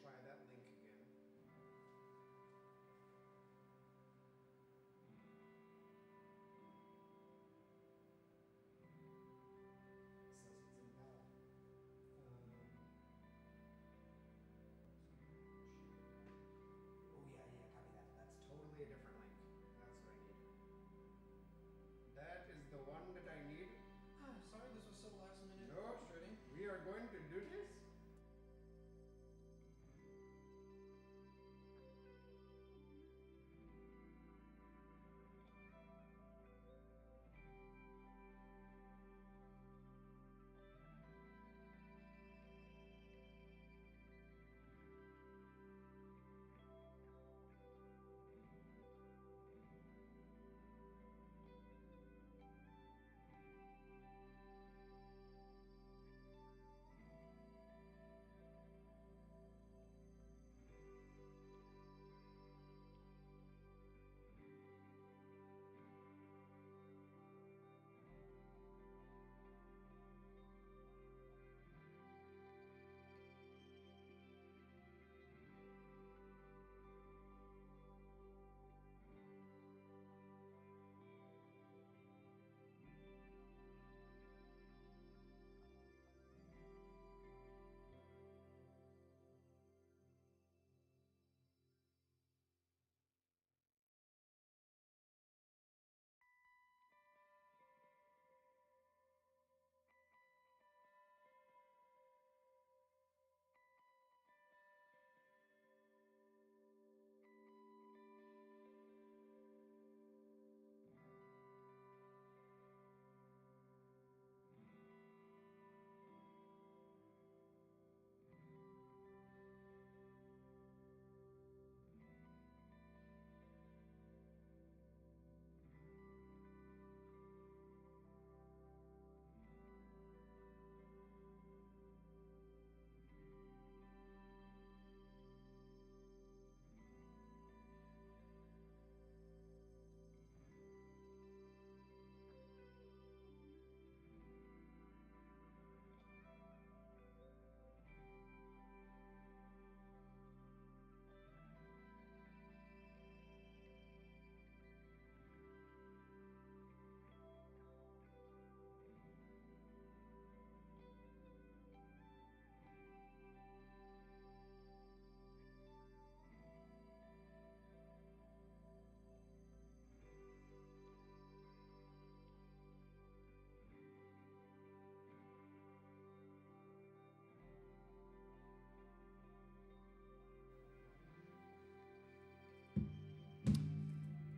try that link again. It says it's invalid. Oh yeah, copy that. That's totally a different link. That's what I need. That is the one that I need. Sorry this was so last minute. No, Frustrating. we are going to do this.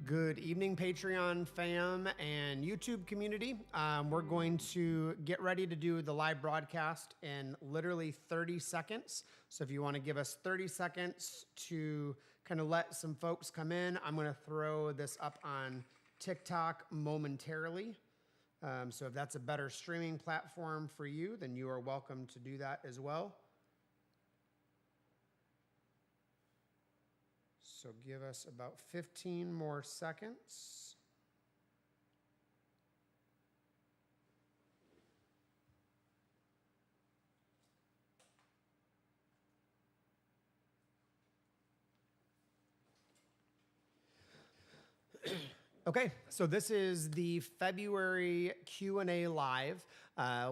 Good evening, Patreon fam and YouTube community. We're going to get ready to do the live broadcast in literally 30 seconds. So if you want to give us 30 seconds to kind of let some folks come in, I'm going to throw this up on TikTok momentarily. So if that's a better streaming platform for you, then you are welcome to do that as well. So give us about 15 more seconds. Okay, so this is the February Q&A live.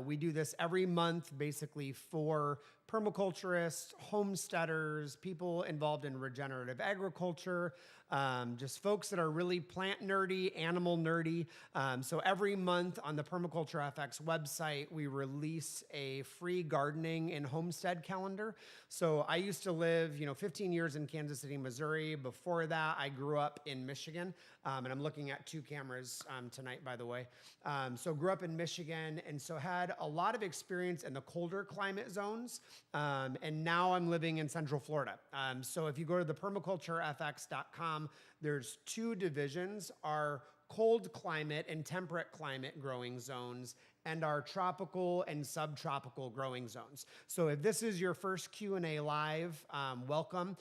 We do this every month, basically for permaculturists, homesteaders, people involved in regenerative agriculture, just folks that are really plant nerdy, animal nerdy. So every month on the Permaculture FX website, we release a free gardening and homestead calendar. So I used to live, 15 years in Kansas City, Missouri. Before that, I grew up in Michigan, and I'm looking at two cameras tonight, by the way. So grew up in Michigan, and so had a lot of experience in the colder climate zones. And now I'm living in Central Florida. So if you go to the permaculturefx.com, there's two divisions: our cold climate and temperate climate growing zones, and our tropical and subtropical growing zones. So if this is your first Q&A live, welcome.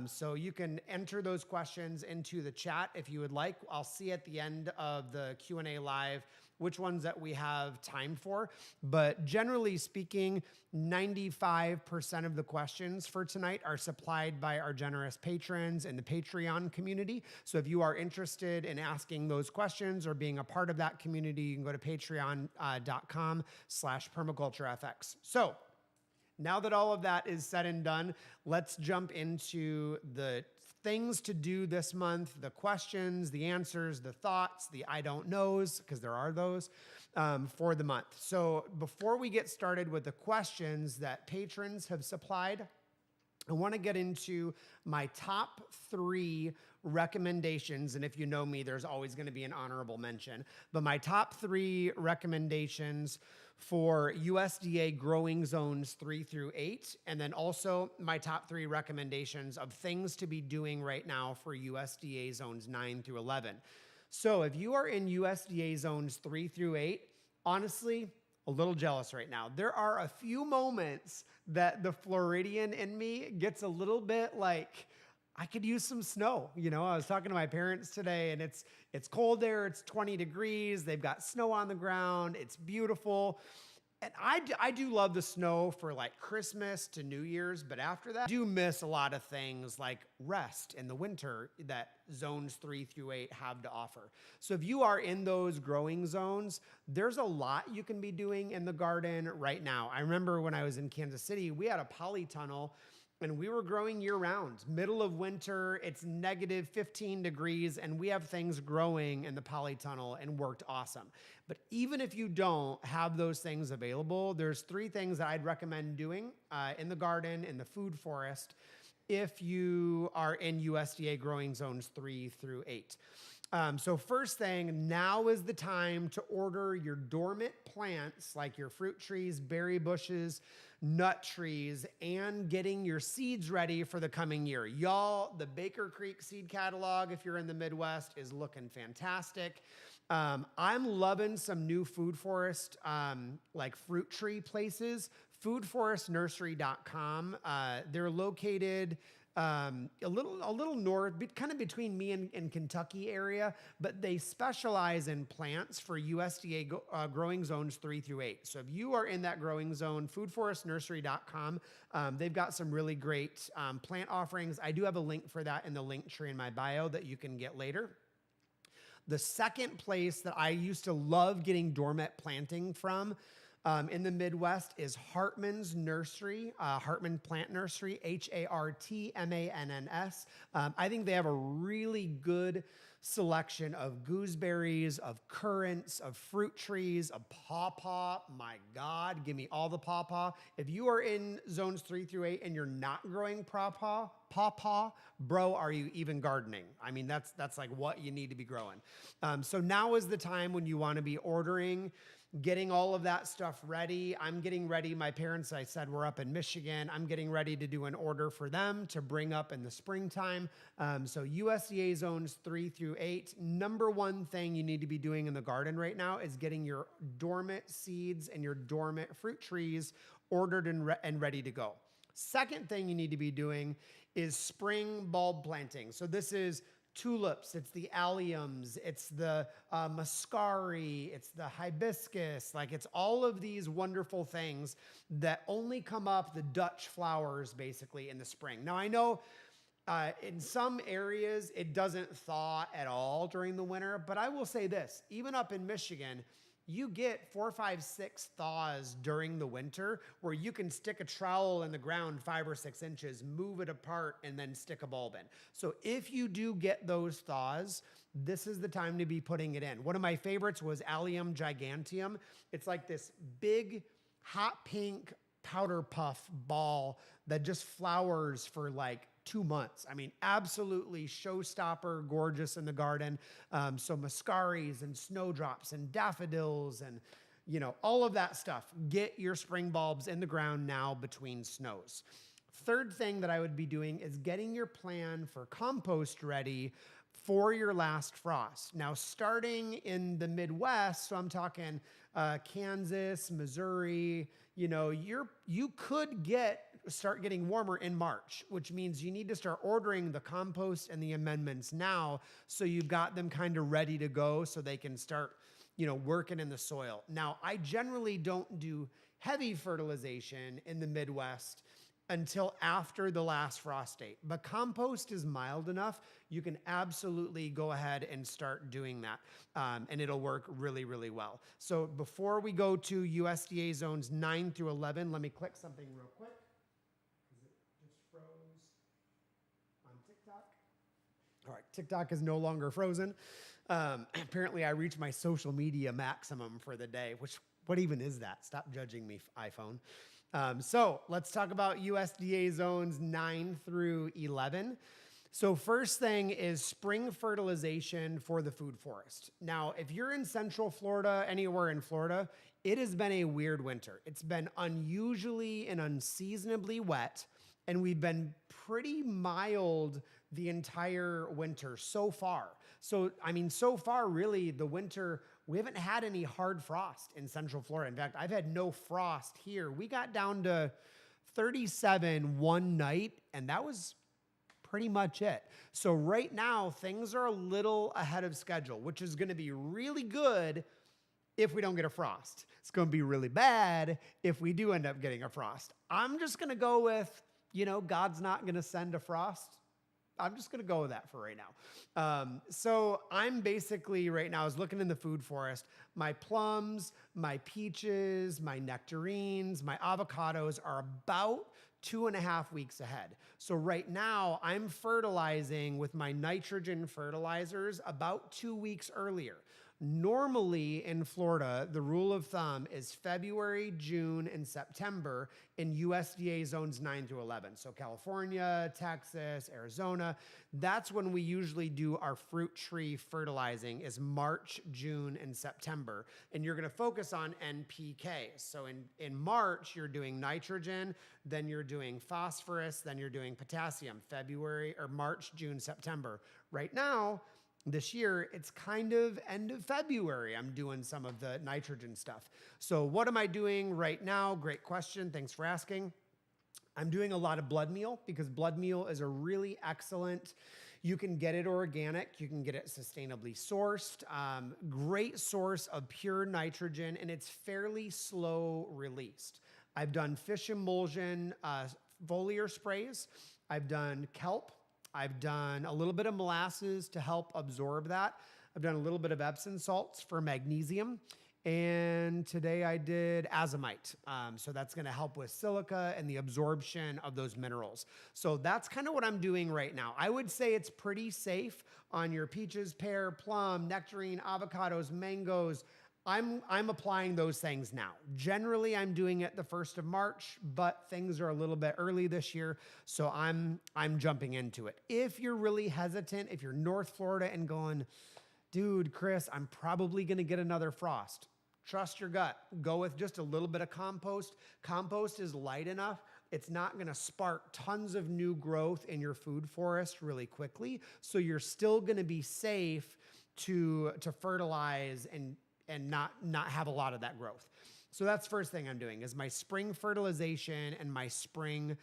So you can enter those questions into the chat if you would like. I'll see at the end of the Q&A live which ones that we have time for. But generally speaking, 95% of the questions for tonight are supplied by our generous patrons in the Patreon community. So if you are interested in asking those questions or being a part of that community, you can go to patreon.com/permaculturefx. So now that all of that is said and done, let's jump into the things to do this month, the questions, the answers, the thoughts, the I don't knows, because there are those, for the month. So before we get started with the questions that patrons have supplied, I want to get into my top 3 recommendations. And if you know me, there's always going to be an honorable mention. But my top 3 recommendations for USDA growing zones 3 through 8. And then also my top 3 recommendations of things to be doing right now for USDA zones 9 through 11. So if you are in USDA zones 3 through 8, honestly, a little jealous right now. There are a few moments that the Floridian in me gets a little bit like, I could use some snow. You know, I was talking to my parents today and it's cold there. It's 20 degrees. They've got snow on the ground. It's beautiful. And I do love the snow for like Christmas to New Year's, but after that, I do miss a lot of things like rest in the winter that zones 3 through 8 have to offer. So if you are in those growing zones, there's a lot you can be doing in the garden right now. I remember when I was in Kansas City, we had a polytunnel and we were growing year round. Middle of winter, it's negative 15 degrees, and we have things growing in the polytunnel and worked awesome. But even if you don't have those things available, there's 3 things that I'd recommend doing in the garden, in the food forest, if you are in USDA growing zones 3 through 8. So first thing, now is the time to order your dormant plants like your fruit trees, berry bushes, nut trees, and getting your seeds ready for the coming year. Y'all, the Baker Creek seed catalog, if you're in the Midwest, is looking fantastic. I'm loving some new food forest, like fruit tree places. Foodforestnursery.com. They're located a little north, kind of between me and Kentucky area, but they specialize in plants for USDA growing zones 3 through 8. So if you are in that growing zone, foodforestnursery.com, they've got some really great plant offerings. I do have a link for that in the link tree in my bio that you can get later. The second place that I used to love getting dormant planting from in the Midwest is Hartman's Nursery, Hartman Plant Nursery, Hartmanns. I think they have a really good selection of gooseberries, of currants, of fruit trees, of pawpaw. My God, give me all the pawpaw. If you are in zones 3 through 8 and you're not growing pawpaw, bro, are you even gardening? I mean, that's like what you need to be growing. So now is the time when you want to be ordering, getting all of that stuff ready. I'm getting ready. My parents, I said, were up in Michigan. I'm getting ready to do an order for them to bring up in the springtime. So USDA zones 3 through 8. Number one thing you need to be doing in the garden right now is getting your dormant seeds and your dormant fruit trees ordered and ready to go. Second thing you need to be doing is spring bulb planting. So this is tulips, it's the alliums, it's the muscari, it's the hibiscus, like it's all of these wonderful things that only come up, the Dutch flowers basically in the spring. Now I know in some areas it doesn't thaw at all during the winter, but I will say this, even up in Michigan, you get 4, 5, 6 thaws during the winter where you can stick a trowel in the ground 5 or 6 inches, move it apart, and then stick a bulb in. So if you do get those thaws, this is the time to be putting it in. One of my favorites was Allium giganteum. It's like this big, hot pink powder puff ball that just flowers for like 2 months. I mean, absolutely showstopper, gorgeous in the garden. So muscaris and snowdrops and daffodils and, you know, all of that stuff. Get your spring bulbs in the ground now between snows. Third thing that I would be doing is getting your plan for compost ready for your last frost. Now, starting in the Midwest, so I'm talking Kansas, Missouri, you know, you could start getting warmer in March, which means you need to start ordering the compost and the amendments now so you've got them kind of ready to go so they can start, working in the soil. Now, I generally don't do heavy fertilization in the Midwest until after the last frost date. But compost is mild enough, you can absolutely go ahead and start doing that. And it'll work really, really well. So before we go to USDA zones 9 through 11, let me click something real quick, because it just froze on TikTok. All right, TikTok is no longer frozen. Apparently I reached my social media maximum for the day, what even is that? Stop judging me, iPhone. So let's talk about USDA zones 9 through 11. So first thing is spring fertilization for the food forest. Now, if you're in Central Florida, anywhere in Florida, it has been a weird winter. It's been unusually and unseasonably wet, and we've been pretty mild the entire winter so far. So far, really, the winter, we haven't had any hard frost in Central Florida. In fact, I've had no frost here. We got down to 37 one night, and that was pretty much it. So right now, things are a little ahead of schedule, which is going to be really good if we don't get a frost. It's going to be really bad if we do end up getting a frost. I'm just going to go with, God's not going to send a frost. I'm just going to go with that for right now. So I'm basically right now, I was looking in the food forest, my plums, my peaches, my nectarines, my avocados are about 2.5 weeks ahead. So right now I'm fertilizing with my nitrogen fertilizers about 2 weeks earlier. Normally in Florida, the rule of thumb is February, June, and September in USDA zones 9 through 11. So California, Texas, Arizona, that's when we usually do our fruit tree fertilizing is March, June, and September. And you're gonna focus on NPK. So in March, you're doing nitrogen, then you're doing phosphorus, then you're doing potassium, March, June, September. Right now, this year, it's kind of end of February. I'm doing some of the nitrogen stuff. So what am I doing right now? Great question. Thanks for asking. I'm doing a lot of blood meal because blood meal is a really excellent, you can get it organic, you can get it sustainably sourced, great source of pure nitrogen, and it's fairly slow released. I've done fish emulsion, foliar sprays. I've done kelp. I've done a little bit of molasses to help absorb that. I've done a little bit of Epsom salts for magnesium. And today I did azomite. So that's going to help with silica and the absorption of those minerals. So that's kind of what I'm doing right now. I would say it's pretty safe on your peaches, pear, plum, nectarine, avocados, mangoes. I'm applying those things now. Generally, I'm doing it the 1st of March, but things are a little bit early this year, so I'm jumping into it. If you're really hesitant, if you're North Florida and going, dude, Chris, I'm probably gonna get another frost, trust your gut. Go with just a little bit of compost. Compost is light enough. It's not gonna spark tons of new growth in your food forest really quickly, so you're still gonna be safe to fertilize and not have a lot of that growth. So that's first thing I'm doing is my spring fertilization and my spring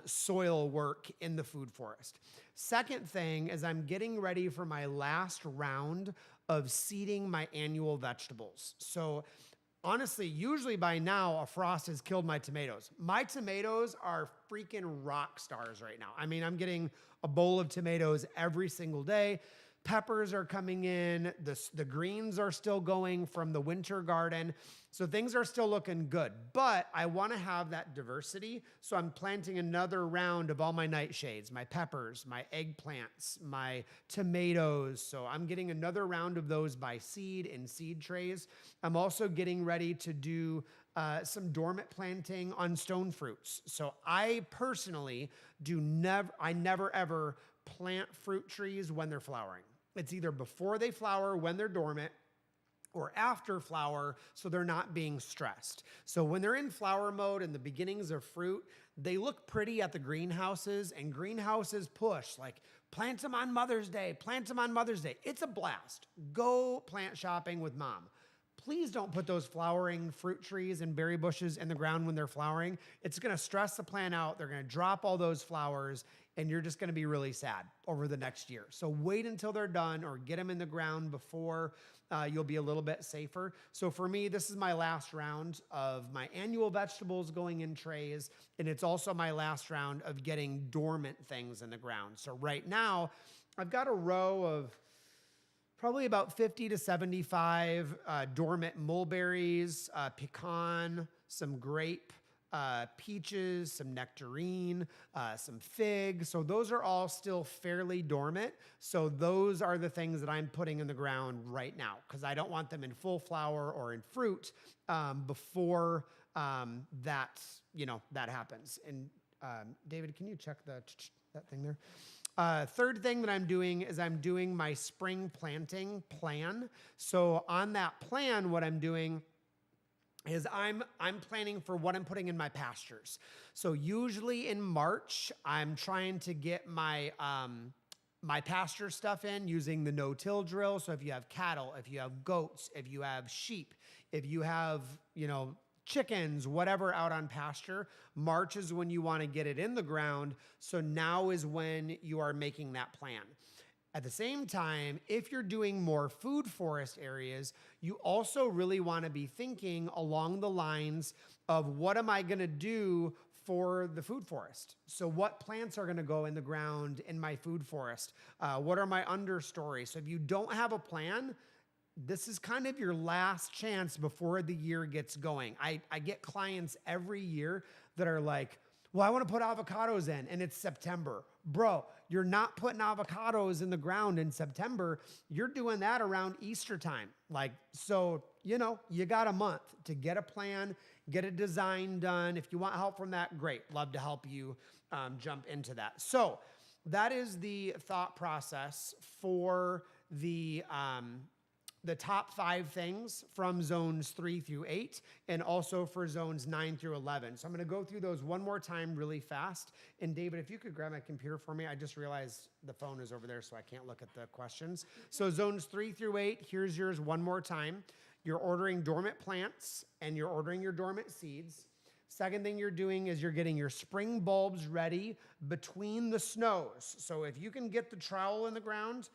soil work in the food forest. Second thing is I'm getting ready for my last round of seeding my annual vegetables. So honestly, usually by now a frost has killed my tomatoes. My tomatoes are freaking rock stars right now. I mean, I'm getting a bowl of tomatoes every single day. Peppers are coming in. The greens are still going from the winter garden. So things are still looking good, but I want to have that diversity. So I'm planting another round of all my nightshades, my peppers, my eggplants, my tomatoes. So I'm getting another round of those by seed in seed trays. I'm also getting ready to do some dormant planting on stone fruits. So I personally never ever plant fruit trees when they're flowering. It's either before they flower when they're dormant or after flower so they're not being stressed. So when they're in flower mode and the beginnings of fruit, they look pretty at the greenhouses, and greenhouses push like plant them on Mother's Day, plant them on Mother's Day. It's a blast. Go plant shopping with mom. please don't put those flowering fruit trees and berry bushes in the ground when they're flowering. It's going to stress the plant out. They're going to drop all those flowers, and you're just going to be really sad over the next year. So wait until they're done or get them in the ground before you'll be a little bit safer. So for me, this is my last round of my annual vegetables going in trays, and it's also my last round of getting dormant things in the ground. So right now, I've got a row of probably about 50 to 75 dormant mulberries, pecan, some grape, peaches, some nectarine, some fig. So those are all still fairly dormant. So those are the things that I'm putting in the ground right now because I don't want them in full flower or in fruit before that happens. And David, can you check that thing there? Third thing that I'm doing is I'm doing my spring planting plan. So on that plan, what I'm doing is I'm planning for what I'm putting in my pastures. So usually in March, I'm trying to get my my pasture stuff in using the no-till drill. So if you have cattle, if you have goats, if you have sheep, if you have, chickens, whatever out on pasture, March is when you want to get it in the ground. So now is when you are making that plan. At the same time, if you're doing more food forest areas, you also really want to be thinking along the lines of what am I going to do for the food forest? So what plants are going to go in the ground in my food forest? What are my understories? So if you don't have a plan, this is kind of your last chance before the year gets going. I get clients every year that are like, well, I want to put avocados in and it's September. Bro, you're not putting avocados in the ground in September. You're doing that around Easter time. So, you got a month to get a plan, get a design done. If you want help from that, great. Love to help you jump into that. So that is the thought process for the top 5 things from zones 3 through 8 and also for zones 9 through 11. So I'm going to go through those one more time really fast. And David, if you could grab my computer for me, I just realized the phone is over there so I can't look at the questions. So zones 3 through 8, here's yours one more time. You're ordering dormant plants and you're ordering your dormant seeds. Second thing you're doing is you're getting your spring bulbs ready between the snows. So if you can get the trowel in the ground,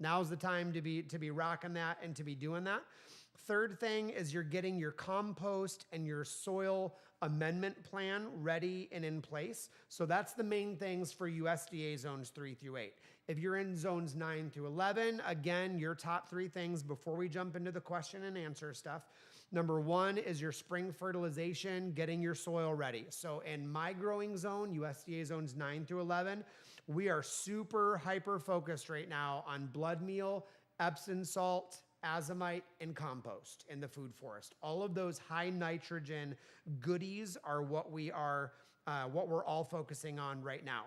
now's the time to be rocking that and to be doing that. Third thing is you're getting your compost and your soil amendment plan ready and in place. So that's the main things for USDA zones 3 through 8. If you're in zones 9 through 11, again, your top 3 things before we jump into the question and answer stuff. Number 1 is your spring fertilization, getting your soil ready. So in my growing zone, USDA zones 9 through 11, we are super hyper focused right now on blood meal, Epsom salt, azomite, and compost in the food forest. All of those high nitrogen goodies are what we're all focusing on right now.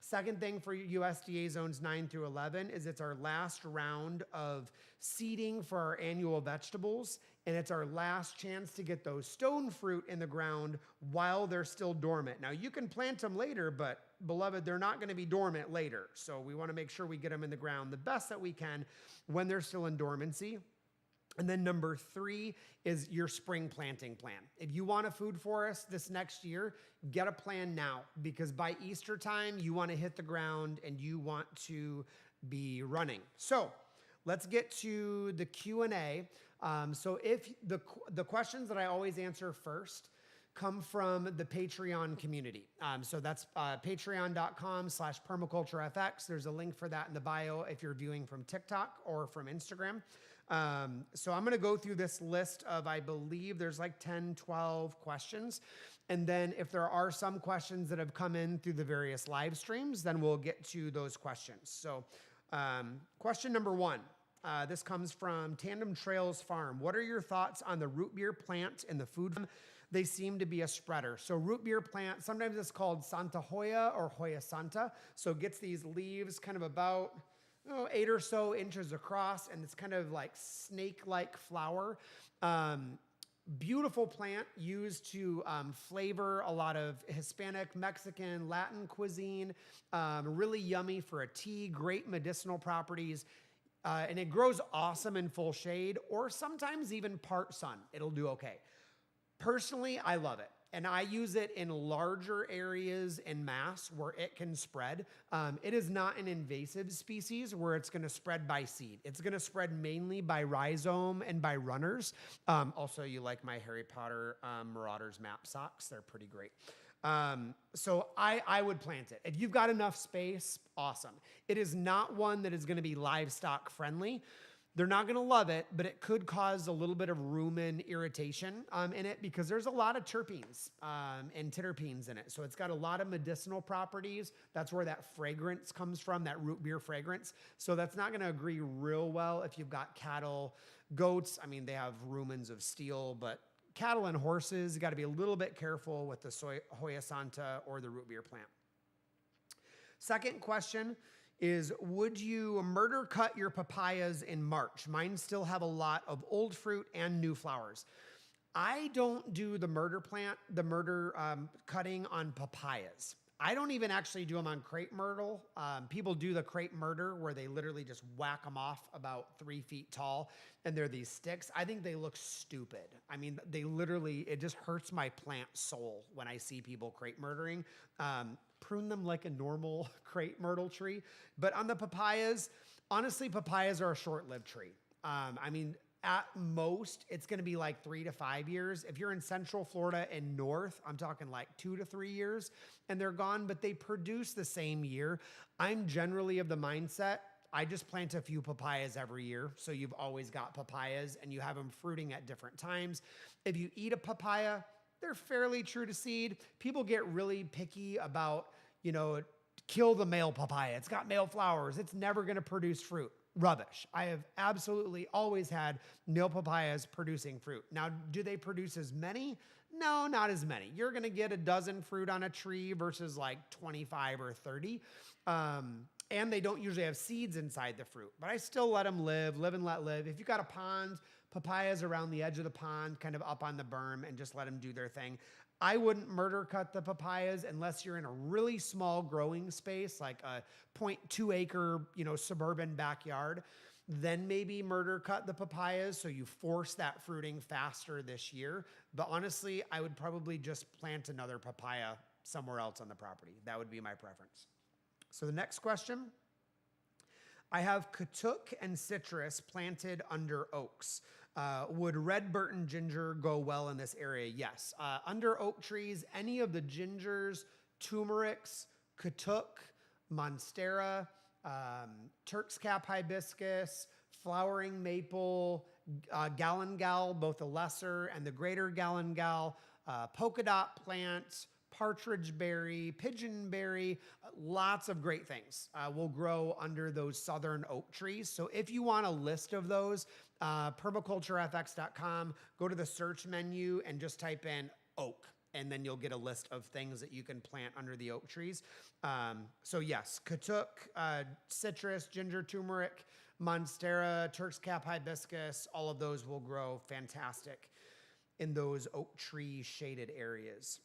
Second thing for USDA zones 9 through 11 is it's our last round of seeding for our annual vegetables, and it's our last chance to get those stone fruit in the ground while they're still dormant. Now, you can plant them later, but beloved, they're not going to be dormant later. So we want to make sure we get them in the ground the best that we can when they're still in dormancy. And then number 3 is your spring planting plan. If you want a food forest this next year, get a plan now because by Easter time, you want to hit the ground and you want to be running. So let's get to the Q&A. So if the questions that I always answer first come from the Patreon community. So that's patreon.com/permaculturefx. There's a link for that in the bio if you're viewing from TikTok or from Instagram. So I'm going to go through this list of, I believe there's 10, 12 questions. And then if there are some questions that have come in through the various live streams, then we'll get to those questions. So question number 1, this comes from Tandem Trails Farm. What are your thoughts on the root beer plant in the food? They seem to be a spreader. So root beer plant, sometimes it's called Santa Hoya or Hoya Santa. So it gets these leaves kind of about 8 or so inches across, and it's kind of like snake-like flower. Beautiful plant used to flavor a lot of Hispanic, Mexican, Latin cuisine. Really yummy for a tea, great medicinal properties. And it grows awesome in full shade or sometimes even part sun. It'll do okay. Personally, I love it. And I use it in larger areas in mass where it can spread. It is not an invasive species where it's going to spread by seed. It's going to spread mainly by rhizome and by runners. Also, you like my Harry Potter Marauders map socks. They're pretty great. So I would plant it. If you've got enough space, awesome. It is not one that is going to be livestock friendly. They're not going to love it, but it could cause a little bit of rumen irritation in it because there's a lot of terpenes and terpenes in it. So it's got a lot of medicinal properties. That's where that fragrance comes from, that root beer fragrance. So that's not going to agree real well if you've got cattle, goats. I mean, they have rumens of steel, but cattle and horses, you got to be a little bit careful with the Hoya Santa or the root beer plant. Second question is, would you murder cut your papayas in March? Mine still have a lot of old fruit and new flowers. I don't do the murder cutting on papayas. I don't even actually do them on crepe myrtle. People do the crepe murder where they literally just whack them off about 3 feet tall and they're these sticks. I think they look stupid. I mean, it just hurts my plant soul when I see people crepe murdering. Prune them like a normal crepe myrtle tree. But on the papayas, honestly, papayas are a short-lived tree. I mean, at most, it's going to be like 3 to 5 years. If you're in Central Florida and north, I'm talking like 2 to 3 years, and they're gone, but they produce the same year. I'm generally of the mindset, I just plant a few papayas every year, so you've always got papayas, and you have them fruiting at different times. If you eat a papaya, they're fairly true to seed. People get really picky about, kill the male papaya. It's got male flowers. It's never going to produce fruit. Rubbish. I have absolutely always had male papayas producing fruit. Now, do they produce as many? No, not as many. You're going to get a dozen fruit on a tree versus like 25 or 30. And they don't usually have seeds inside the fruit, but I still let them live and let live. If you've got a pond, papayas around the edge of the pond, kind of up on the berm, and just let them do their thing. I wouldn't murder cut the papayas unless you're in a really small growing space, like a 0.2 acre, suburban backyard. Then maybe murder cut the papayas so you force that fruiting faster this year. But honestly, I would probably just plant another papaya somewhere else on the property. That would be my preference. So the next question, I have Katuk and citrus planted under oaks. Would red Burton ginger go well in this area? Yes. Under oak trees, any of the gingers, turmerics, Katuk, monstera, Turk's cap hibiscus, flowering maple, galangal, both the lesser and the greater galangal, polka dot plant, partridge berry, pigeonberry, lots of great things will grow under those southern oak trees. So if you want a list of those, permaculturefx.com, go to the search menu and just type in oak, and then you'll get a list of things that you can plant under the oak trees. So yes, Katuk, citrus, ginger, turmeric, monstera, Turk's cap hibiscus, all of those will grow fantastic in those oak tree shaded areas.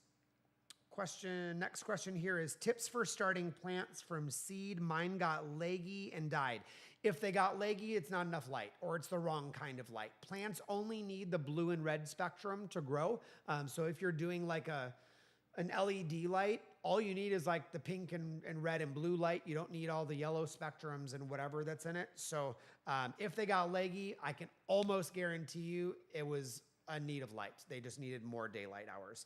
Next question here is tips for starting plants from seed. Mine got leggy and died. If they got leggy, it's not enough light or it's the wrong kind of light. Plants only need the blue and red spectrum to grow. So if you're doing like an LED light, all you need is like the pink and red and blue light. You don't need all the yellow spectrums and whatever that's in it. So if they got leggy, I can almost guarantee you it was a need of light. They just needed more daylight hours.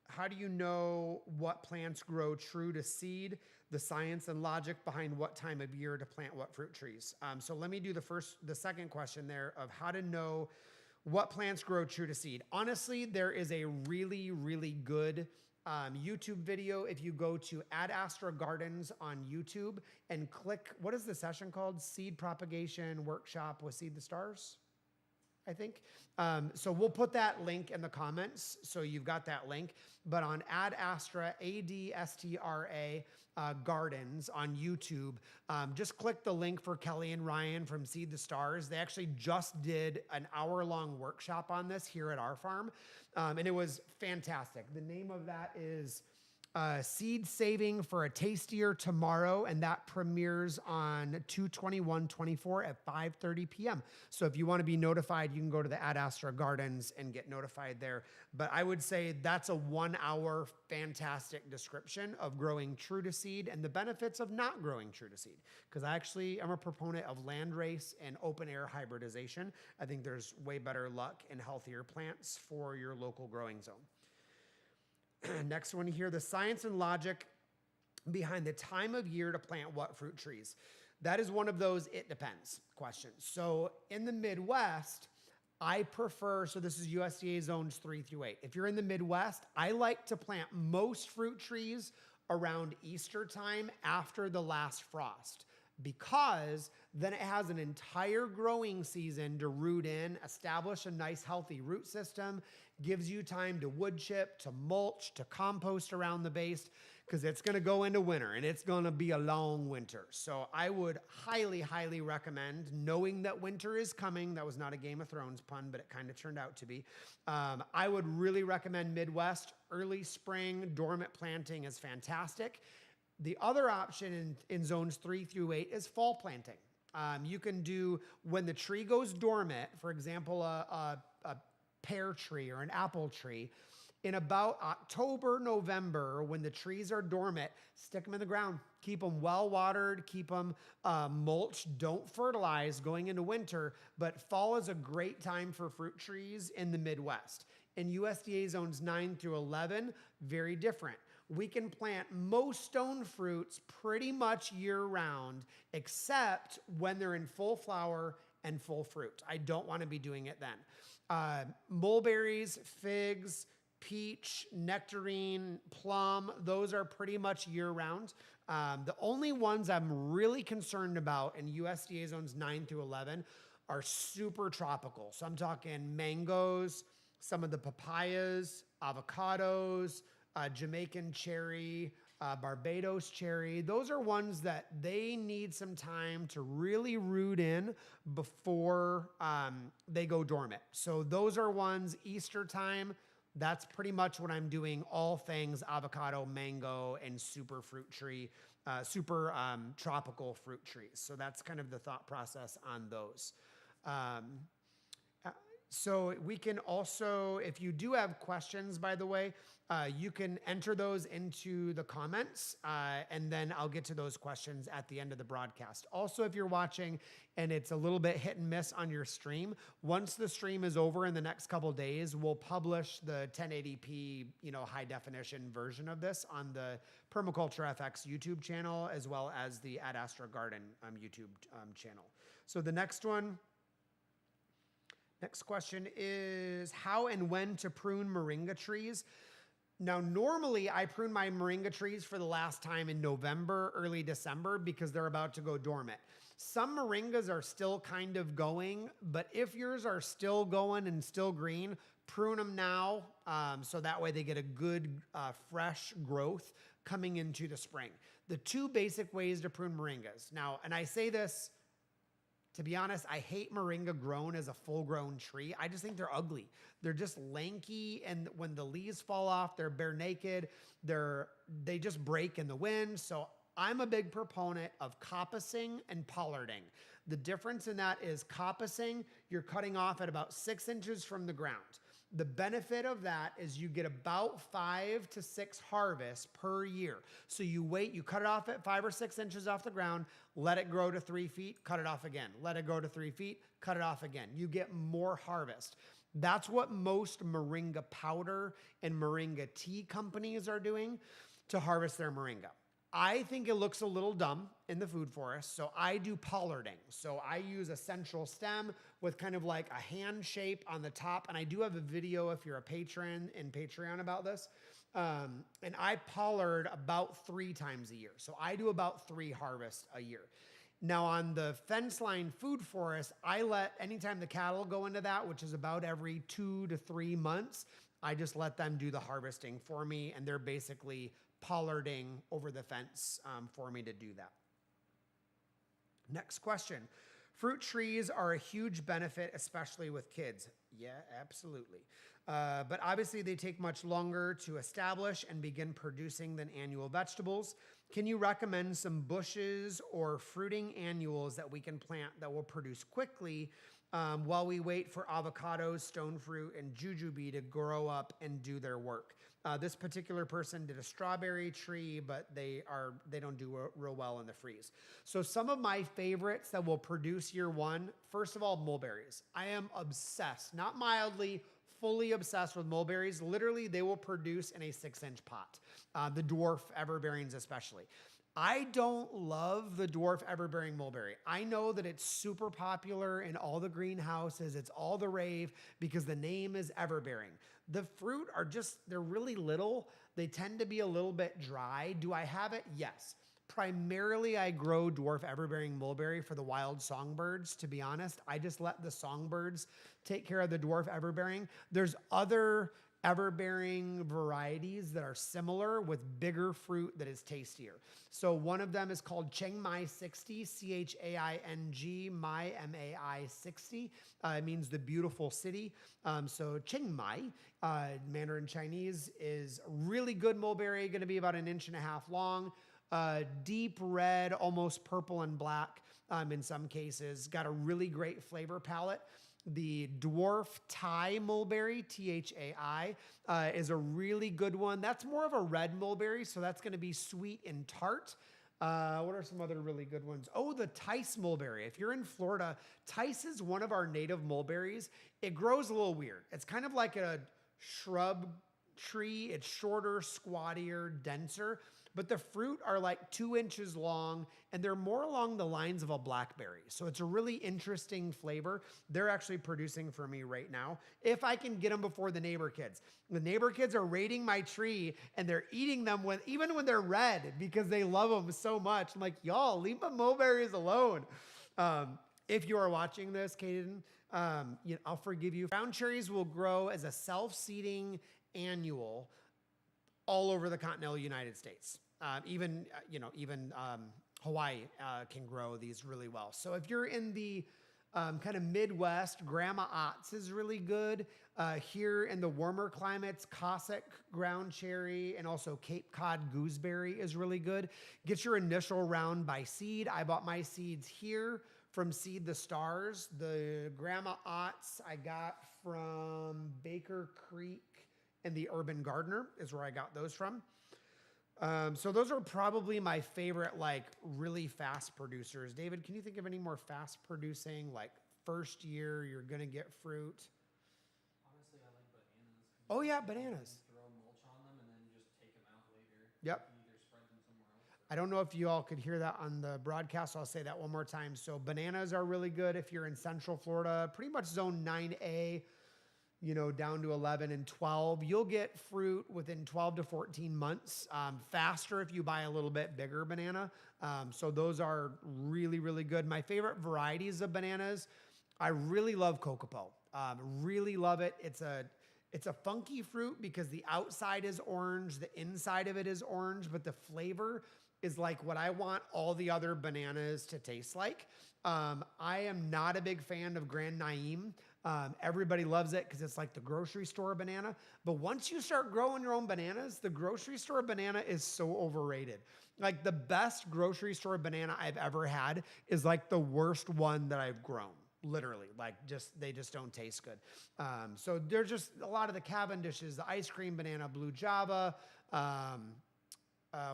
How do you know what plants grow true to seed? The science and logic behind what time of year to plant what fruit trees. So let me do the second question there of how to know what plants grow true to seed. Honestly, there is a really, really good YouTube video. If you go to Ad Astra Gardens on YouTube and click, what is the session called? Seed Propagation Workshop with Seed the Stars, I think. So we'll put that link in the comments, so you've got that link. But on Ad Astra, ADSTRA Gardens on YouTube, just click the link for Kelly and Ryan from Seed the Stars. They actually just did an hour-long workshop on this here at our farm, and it was fantastic. The name of that is Seed saving for a tastier tomorrow, and that premieres on 2/21/24 at 5:30 p.m. So if you want to be notified, you can go to the Ad Astra Gardens and get notified there. But I would say that's a 1 hour fantastic description of growing true to seed and the benefits of not growing true to seed. Because I actually am a proponent of landrace and open air hybridization. I think there's way better luck and healthier plants for your local growing zone. Next one here, the science and logic behind the time of year to plant what fruit trees. That is one of those it depends questions. So in the Midwest, I prefer, so this is USDA zones 3 through 8. If you're in the Midwest, I like to plant most fruit trees around Easter time after the last frost, because then it has an entire growing season to root in, establish a nice healthy root system, gives you time to wood chip, to mulch, to compost around the base, because it's going to go into winter and it's going to be a long winter. So I would highly, highly recommend, knowing that winter is coming. That was not a Game of Thrones pun, but it kind of turned out to be. I would really recommend Midwest. Early spring dormant planting is fantastic. The other option in zones 3 through 8 is fall planting. You can do, when the tree goes dormant, for example, a pear tree or an apple tree, in about October, November, when the trees are dormant, stick them in the ground. Keep them well watered, keep them mulched. Don't fertilize going into winter, but fall is a great time for fruit trees in the Midwest. In USDA zones 9 through 11, very different. We can plant most stone fruits pretty much year round, except when they're in full flower and full fruit. I don't want to be doing it then. Mulberries, figs, peach, nectarine, plum, those are pretty much year round. The only ones I'm really concerned about in USDA zones 9 through 11 are super tropical. So I'm talking mangoes, some of the papayas, avocados, Jamaican cherry, Barbados cherry. Those are ones that they need some time to really root in before they go dormant. So those are ones, Easter time, that's pretty much what I'm doing, all things avocado, mango, and super fruit tree, tropical fruit trees. So that's kind of the thought process on those. So we can also, if you do have questions, by the way, you can enter those into the comments, and then I'll get to those questions at the end of the broadcast. Also, if you're watching and it's a little bit hit and miss on your stream, once the stream is over in the next couple of days, we'll publish the 1080p, high definition version of this on the Permaculture FX YouTube channel, as well as the Ad Astra Garden YouTube channel. So the next question is how and when to prune moringa trees. Now, normally I prune my moringa trees for the last time in November, early December, because they're about to go dormant. Some moringas are still kind of going, but if yours are still going and still green, prune them now, so that way they get a good fresh growth coming into the spring. The two basic ways to prune moringas. Now, and I say this, to be honest, I hate moringa grown as a full-grown tree. I just think they're ugly. They're just lanky, and when the leaves fall off, they're bare naked. They just break in the wind. So I'm a big proponent of coppicing and pollarding. The difference in that is coppicing, you're cutting off at about 6 inches from the ground. The benefit of that is you get about 5 to 6 harvests per year. So you cut it off at 5 or 6 inches off the ground, let it grow to 3 feet, cut it off again. Let it grow to 3 feet, cut it off again. You get more harvest. That's what most moringa powder and moringa tea companies are doing to harvest their moringa. I think it looks a little dumb in the food forest, so I do pollarding. So I use a central stem with kind of like a hand shape on the top, and I do have a video if you're a patron in Patreon about this. And I pollard about 3 times a year. So I do about 3 harvests a year. Now on the fence line food forest, anytime the cattle go into that, which is about every 2 to 3 months, I just let them do the harvesting for me, and they're basically pollarding over the fence for me to do that. Next question. Fruit trees are a huge benefit, especially with kids. Yeah, absolutely. But obviously, they take much longer to establish and begin producing than annual vegetables. Can you recommend some bushes or fruiting annuals that we can plant that will produce quickly while we wait for avocados, stone fruit, and jujube to grow up and do their work? This particular person did a strawberry tree, but they don't do real well in the freeze. So some of my favorites that will produce year one, first of all, mulberries. I am obsessed, not mildly, fully obsessed with mulberries. Literally, they will produce in a 6-inch pot. The dwarf everbearings especially. I don't love the dwarf everbearing mulberry. I know that it's super popular in all the greenhouses. It's all the rave because the name is everbearing. The fruit are they're really little. They tend to be a little bit dry. Do I have it? Yes. Primarily, I grow dwarf everbearing mulberry for the wild songbirds, to be honest. I just let the songbirds take care of the dwarf everbearing. There's other everbearing varieties that are similar with bigger fruit that is tastier. So one of them is called Chiang Mai 60, Chaing Mai, Mai 60. It means the beautiful city. So Chiang Mai, Mandarin Chinese, is really good mulberry, going to be about 1.5 inches long. Deep red, almost purple and black in some cases. Got a really great flavor palette. The dwarf Thai mulberry, Thai, is a really good one. That's more of a red mulberry, so that's going to be sweet and tart. What are some other really good ones? Oh, the Tice mulberry. If you're in Florida, Tice is one of our native mulberries. It grows a little weird. It's kind of like a shrub tree. It's shorter, squattier, denser, but the fruit are like 2 inches long and they're more along the lines of a blackberry. So it's a really interesting flavor. They're actually producing for me right now. If I can get them before the neighbor kids. The neighbor kids are raiding my tree and they're eating them even when they're red because they love them so much. I'm like, y'all, leave my mulberries alone. If you are watching this, Caden, I'll forgive you. Brown cherries will grow as a self-seeding annual all over the continental United States. Even Hawaii can grow these really well. So if you're in the kind of Midwest, Grandma Ott's is really good. Here in the warmer climates, Cossack ground cherry and also Cape Cod gooseberry is really good. Get your initial round by seed. I bought my seeds here from Seed the Stars. The Grandma Ott's I got from Baker Creek and the Urban Gardener is where I got those from. So those are probably my favorite, like really fast producers. David, can you think of any more fast producing, like first year you're gonna get fruit? Honestly, I like bananas. Oh yeah, bananas. Throw mulch on them and then just take them out later. Yep. You can either spread them somewhere else. I don't know if you all could hear that on the broadcast. So I'll say that one more time. So bananas are really good if you're in Central Florida, pretty much zone 9A, down to 11 and 12. You'll get fruit within 12 to 14 months, faster if you buy a little bit bigger banana. So those are really, really good. My favorite varieties of bananas, I really love Kokopo. Really love it. It's a funky fruit because the outside is orange, the inside of it is orange, but the flavor is like what I want all the other bananas to taste like. I am not a big fan of Grand Naim. Everybody loves it because it's like the grocery store banana. But once you start growing your own bananas, the grocery store banana is so overrated. Like the best grocery store banana I've ever had is like the worst one that I've grown. Literally, like they just don't taste good. So they're just a lot of the Cavendishes, the ice cream banana, blue Java.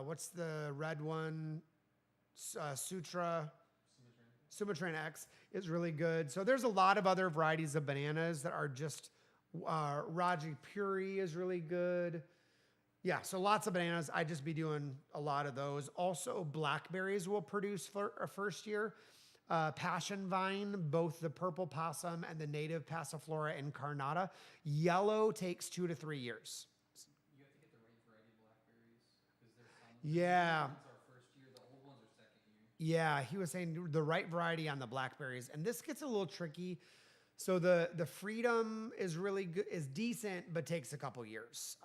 What's the red one? Sumatran X is really good. So there's a lot of other varieties of bananas that are just, Raji Puri is really good. Yeah, so lots of bananas. I just be doing a lot of those. Also, blackberries will produce for a first year. Passion vine, both the purple possum and the native Passiflora incarnata. Yellow takes 2 to 3 years. You have to get the right variety of blackberries because there's some. Yeah. The new ones are first year, the old ones are second year. Yeah, he was saying the right variety on the blackberries. And this gets a little tricky. So the Freedom is really good, is decent, but takes a couple years.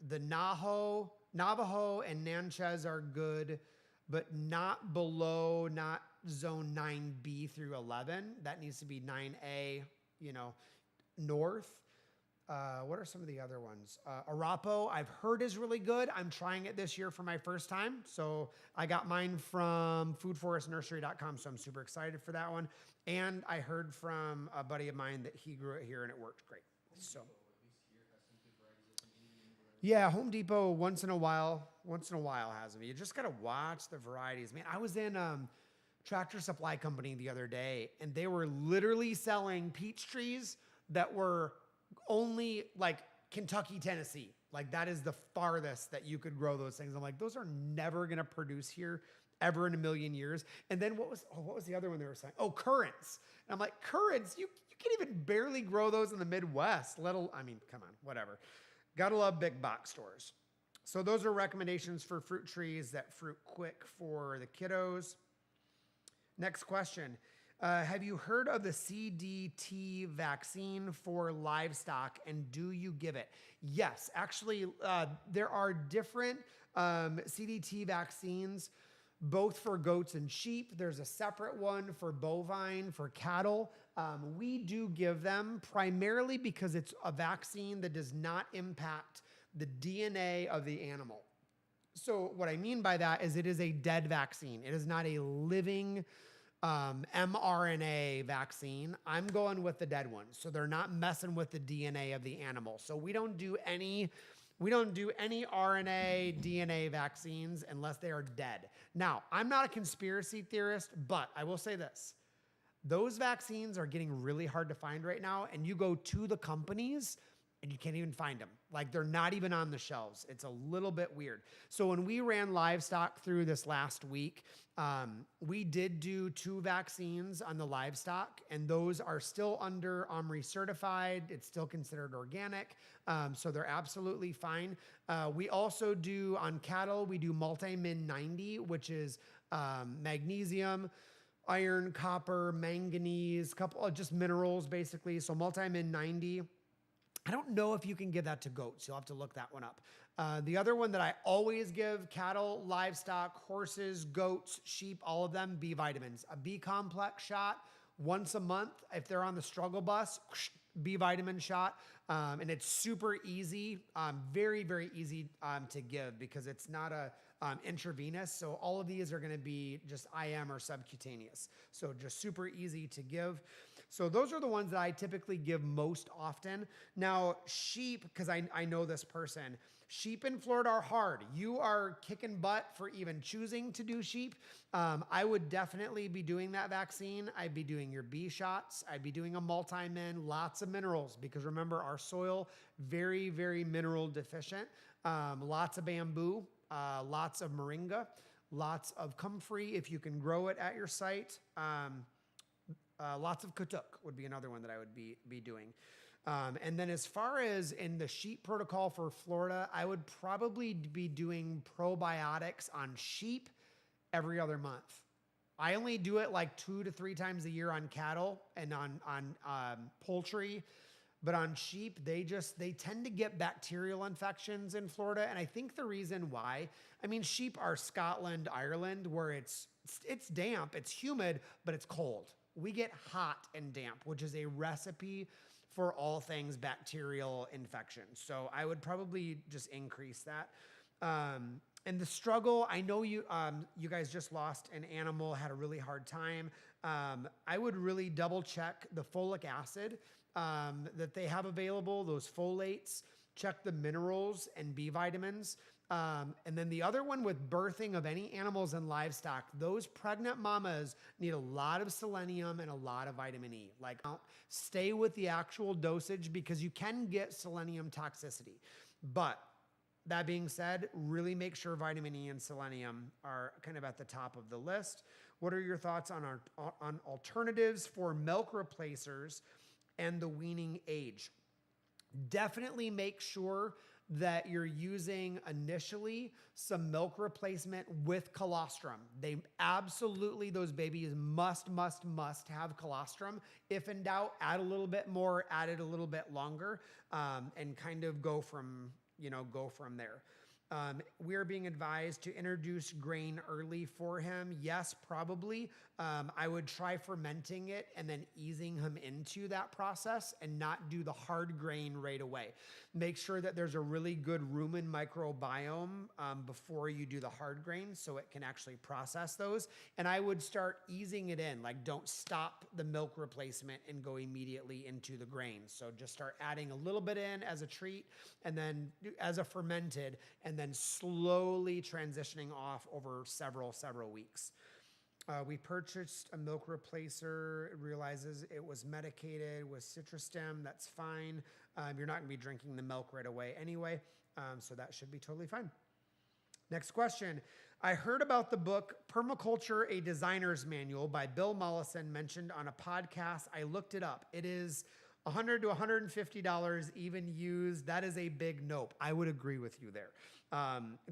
The Navajo and Natchez are good, but not zone 9B through 11. That needs to be 9A, north. What are some of the other ones? Arapo, I've heard is really good. I'm trying it this year for my first time. So I got mine from foodforestnursery.com. So I'm super excited for that one. And I heard from a buddy of mine that he grew it here and it worked great. So yeah, Home Depot once in a while has them. You just got to watch the varieties. Man, I was in Tractor Supply Company the other day and they were literally selling peach trees that were only like Kentucky, Tennessee. Like that is the farthest that you could grow those things. I'm like, those are never going to produce here ever in a million years. And then what was the other one they were saying? Oh, currants. And I'm like, currants, you can't even barely grow those in the Midwest. I mean, come on, whatever. Gotta love big box stores. So those are recommendations for fruit trees that fruit quick for the kiddos. Next question. Have you heard of the CDT vaccine for livestock and do you give it? Yes, actually, there are different CDT vaccines, both for goats and sheep. There's a separate one for bovine, for cattle. We do give them primarily because it's a vaccine that does not impact the DNA of the animal. So what I mean by that is it is a dead vaccine. It is not a living mRNA vaccine. I'm going with the dead one. So they're not messing with the DNA of the animal. So we don't do any RNA, DNA vaccines unless they are dead. Now, I'm not a conspiracy theorist, but I will say this. Those vaccines are getting really hard to find right now, and you go to the companies and you can't even find them. Like they're not even on the shelves. It's a little bit weird. So when we ran livestock through this last week, we did do 2 vaccines on the livestock, and those are still under OMRI certified. It's still considered organic. So they're absolutely fine. We also do on cattle, we do Multimin 90, which is magnesium, iron, copper, manganese, couple of just minerals basically. So Multimin 90. I don't know if you can give that to goats. You'll have to look that one up. The other one that I always give cattle, livestock, horses, goats, sheep, all of them, B vitamins. A B complex shot once a month. If they're on the struggle bus, B vitamin shot. And it's super easy, very, very easy to give because it's not a intravenous. So all of these are going to be just IM or subcutaneous. So just super easy to give. So those are the ones that I typically give most often. Now, sheep, because I know this person, sheep in Florida are hard. You are kicking butt for even choosing to do sheep. I would definitely be doing that vaccine. I'd be doing your B shots. I'd be doing a multi-min, lots of minerals, because remember our soil, very, very mineral deficient. Lots of bamboo, lots of moringa, lots of comfrey if you can grow it at your site. Lots of katuk would be another one that I would be doing. And then as far as in the sheep protocol for Florida, I would probably be doing probiotics on sheep every other month. I only do it like 2 to 3 times a year on cattle and on poultry. But on sheep, they tend to get bacterial infections in Florida. And I think the reason why, I mean, sheep are Scotland, Ireland, where it's damp, it's humid, but it's cold. We get hot and damp, which is a recipe for all things bacterial infections. So I would probably just increase that. And the struggle, I know you guys just lost an animal, had a really hard time. I would really double check the folic acid that they have available, those folates, check the minerals and B vitamins. And then the other one with birthing of any animals and livestock, those pregnant mamas need a lot of selenium and a lot of vitamin E. Like, stay with the actual dosage because you can get selenium toxicity. But that being said, really make sure vitamin E and selenium are kind of at the top of the list. What are your thoughts on alternatives for milk replacers and the weaning age? Definitely make sure that you're using initially some milk replacement with colostrum. They absolutely, those babies must have colostrum. If in doubt, add a little bit more, add it a little bit longer, and kind of go from there. We're being advised to introduce grain early for him. Yes, probably. I would try fermenting it and then easing him into that process and not do the hard grain right away. Make sure that there's a really good rumen microbiome before you do the hard grain so it can actually process those. And I would start easing it in, like don't stop the milk replacement and go immediately into the grain. So just start adding a little bit in as a treat and then as a fermented and then slowly transitioning off over several weeks. We purchased a milk replacer. It realizes it was medicated with Citrustem. That's fine. You're not going to be drinking the milk right away anyway, so that should be totally fine. Next question. I heard about the book Permaculture, A Designer's Manual by Bill Mollison mentioned on a podcast. I looked it up. It is $100 to $150 even used. That is a big nope. I would agree with you there.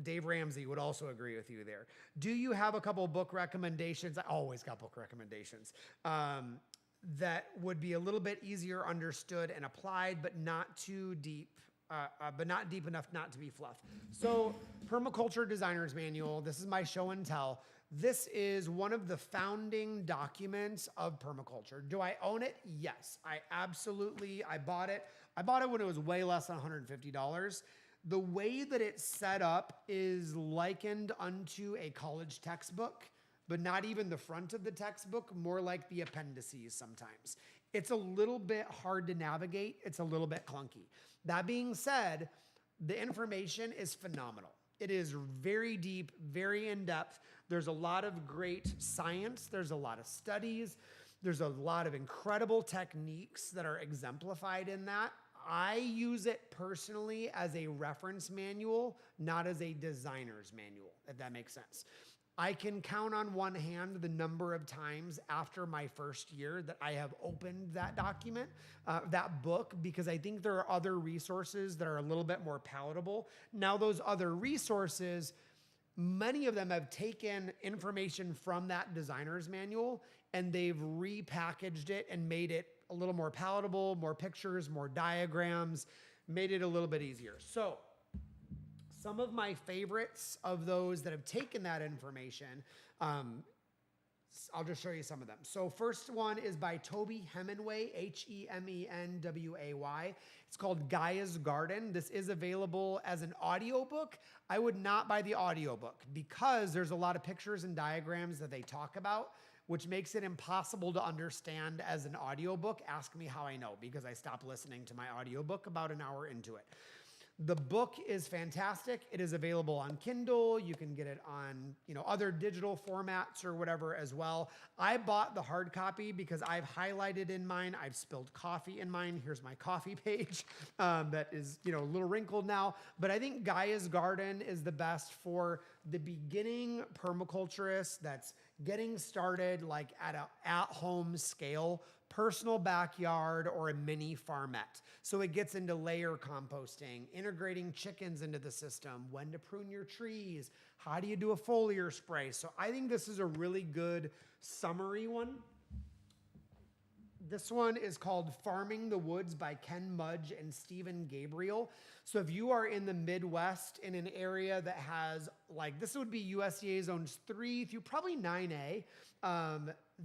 Dave Ramsey would also agree with you there. Do you have a couple book recommendations? I always got book recommendations that would be a little bit easier understood and applied, but not too deep. But not deep enough not to be fluff. So Permaculture Designer's Manual, this is my show and tell. This is one of the founding documents of permaculture. Do I own it? Yes, I bought it. I bought it when it was way less than $150. The way that it's set up is likened unto a college textbook, but not even the front of the textbook, more like the appendices sometimes. It's a little bit hard to navigate. It's a little bit clunky. That being said, the information is phenomenal. It is very deep, very in-depth. There's a lot of great science. There's a lot of studies. There's a lot of incredible techniques that are exemplified in that. I use it personally as a reference manual, not as a designer's manual, if that makes sense. I can count on one hand the number of times after my first year that I have opened that document, that book, because I think there are other resources that are a little bit more palatable. Now, those other resources, many of them have taken information from that designer's manual and they've repackaged it and made it a little more palatable, more pictures, more diagrams, made it a little bit easier. So some of my favorites of those that have taken that information, I'll just show you some of them. So first one is by Toby Hemenway, Hemenway. It's called Gaia's Garden. This is available as an audiobook. I would not buy the audiobook because there's a lot of pictures and diagrams that they talk about, which makes it impossible to understand as an audiobook. Ask me how I know, because I stopped listening to my audiobook about an hour into it. The book is fantastic. It is available on Kindle. You can get it on, other digital formats or whatever as well. I bought the hard copy because I've highlighted in mine. I've spilled coffee in mine. Here's my coffee page that is, a little wrinkled now. But I think Gaia's Garden is the best for the beginning permaculturist that's getting started like at a at-home scale, personal backyard, or a mini farmette. So it gets into layer composting, integrating chickens into the system, when to prune your trees, how do you do a foliar spray. So I think this is a really good summary one. This one is called Farming the Woods by Ken Mudge and Stephen Gabriel. So if you are in the Midwest in an area that has, this would be USDA zones 3 through probably 9A.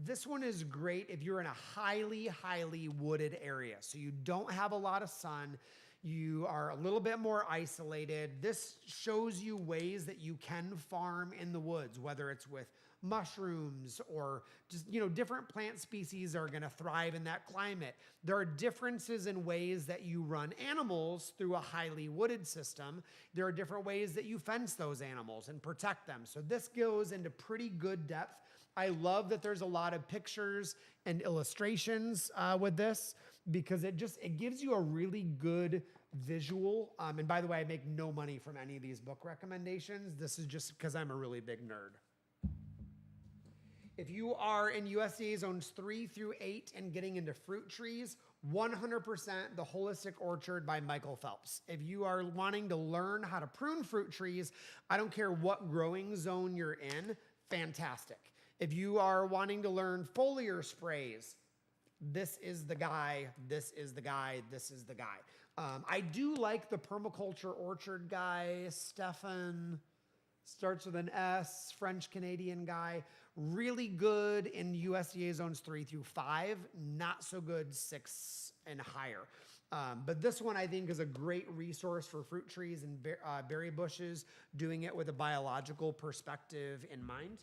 This one is great if you're in a highly wooded area. So you don't have a lot of sun. You are a little bit more isolated. This shows you ways that you can farm in the woods, whether it's with mushrooms or just, different plant species are going to thrive in that climate. There are differences in ways that you run animals through a highly wooded system. There are different ways that you fence those animals and protect them. So this goes into pretty good depth. I love that there's a lot of pictures and illustrations with this, because it gives you a really good visual. And by the way, I make no money from any of these book recommendations. This is just because I'm a really big nerd. If you are in USDA zones 3 through 8 and getting into fruit trees, 100% The Holistic Orchard by Michael Phelps. If you are wanting to learn how to prune fruit trees, I don't care what growing zone you're in, fantastic. If you are wanting to learn foliar sprays, this is the guy, this is the guy, this is the guy. I do like the permaculture orchard guy, Stefan, starts with an S, French Canadian guy. Really good in USDA zones 3 through 5, not so good 6 and higher. But this one I think is a great resource for fruit trees and berry bushes, doing it with a biological perspective in mind.